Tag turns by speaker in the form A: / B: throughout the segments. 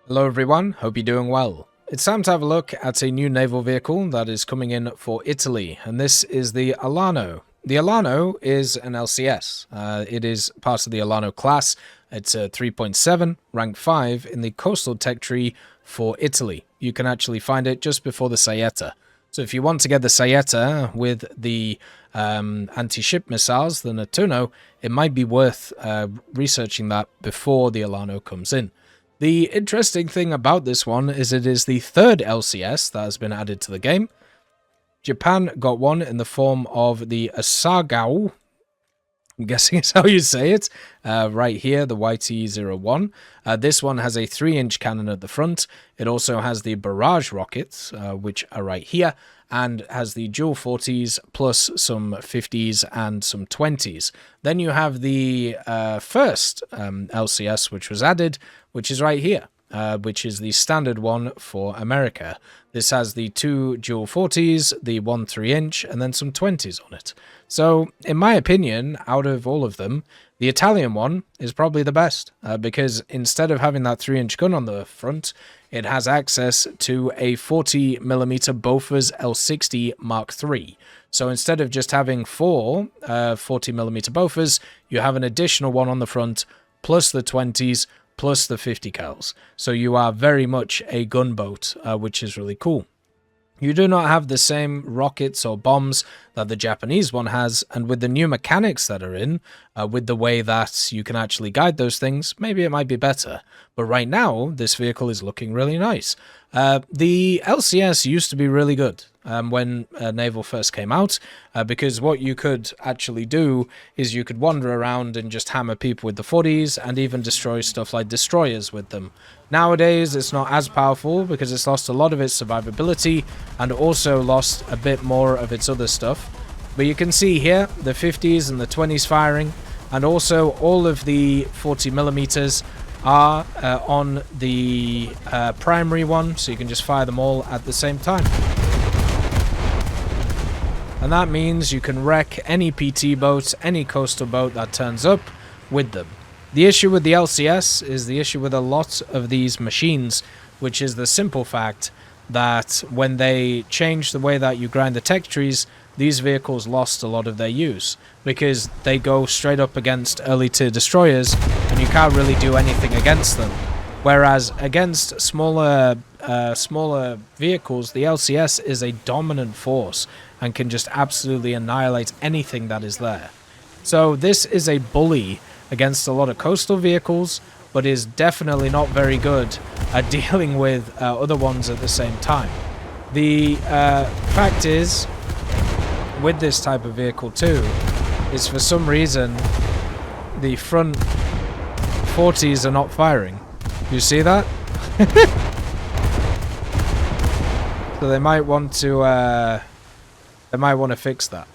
A: Hello everyone, hope you're doing well. It's time to have a look at a new naval vehicle that is coming in for Italy, and this is the Alano. The Alano is an LCS. It is part of the Alano class. It's a 3.7, rank 5 in the coastal tech tree for Italy. You can actually find it just before the Saetta. So if you want to get the Saetta with the anti-ship missiles, the Nettuno, it might be worth researching that before the Alano comes in. The interesting thing about this one is it is the third LCS that has been added to the game. Japan got one in the form of the Asagao, I'm guessing is how you say it, right here, the YT-01. This one has a 3-inch cannon at the front. It also has the barrage rockets, which are right here, and has the dual 40s plus some 50s and some 20s. Then you have the first LCS, which was added, which is right here, which is the standard one for America. This has the 2 dual 40s, the 1 3-inch, and then some 20s on it. So, in my opinion, out of all of them, the Italian one is probably the best, because instead of having that 3-inch gun on the front, it has access to a 40mm Bofors L60 Mark III. So instead of just having 4 40mm Bofors, you have an additional one on the front, plus the 20s, plus the 50 cals. So you are very much a gunboat, which is really cool. You do not have the same rockets or bombs that the Japanese one has, and with the new mechanics that are in, with the way that you can actually guide those things, maybe it might be better. But right now, this vehicle is looking really nice. The LCS used to be really good when Naval first came out, because what you could actually do is you could wander around and just hammer people with the 40s and even destroy stuff like destroyers with them. Nowadays, it's not as powerful because it's lost a lot of its survivability and also lost a bit more of its other stuff. But you can see here the 50s and the 20s firing, and also all of the 40mm are on the primary one, so you can just fire them all at the same time. And that means you can wreck any PT boat, any coastal boat that turns up with them. The issue with the LCS is the issue with a lot of these machines, which is the simple fact that when they changed the way that you grind the tech trees, these vehicles lost a lot of their use, because they go straight up against early tier destroyers and you can't really do anything against them. Whereas against smaller vehicles, the LCS is a dominant force and can just absolutely annihilate anything that is there. So this is a bully against a lot of coastal vehicles, but is definitely not very good at dealing with other ones at the same time. The fact is, with this type of vehicle too, is for some reason the front 40s are not firing. You see that? So they might want to fix that.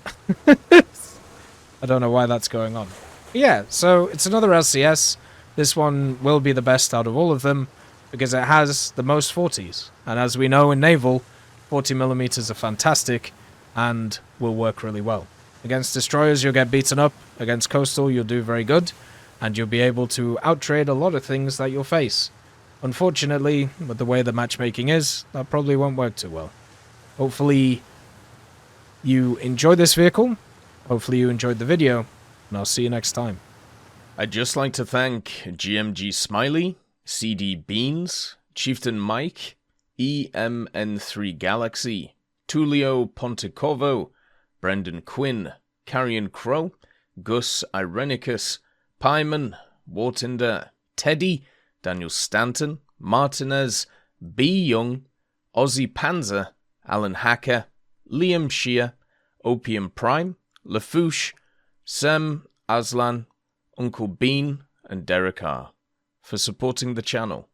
A: I don't know why that's going on. But yeah, so it's another LCS. This one will be the best out of all of them because it has the most 40s. And as we know in naval, 40mm are fantastic and will work really well. Against destroyers, you'll get beaten up. Against coastal, you'll do very good. And you'll be able to outtrade a lot of things that you'll face. Unfortunately, with the way the matchmaking is, that probably won't work too well. Hopefully you enjoyed this vehicle. Hopefully you enjoyed the video. And I'll see you next time.
B: I'd just like to thank GMG Smiley, CD Beans, Chieftain Mike, EMN3 Galaxy, Tulio Pontecorvo, Brendan Quinn, Carrion Crow, Gus Irenicus, Pyman, Wartinder, Teddy, Daniel Stanton, Martinez, B. Young, Ozzy Panzer, Alan Hacker, Liam Shear, Opium Prime, Lafouche, Sem, Aslan, Uncle Bean, and Derek R. for supporting the channel.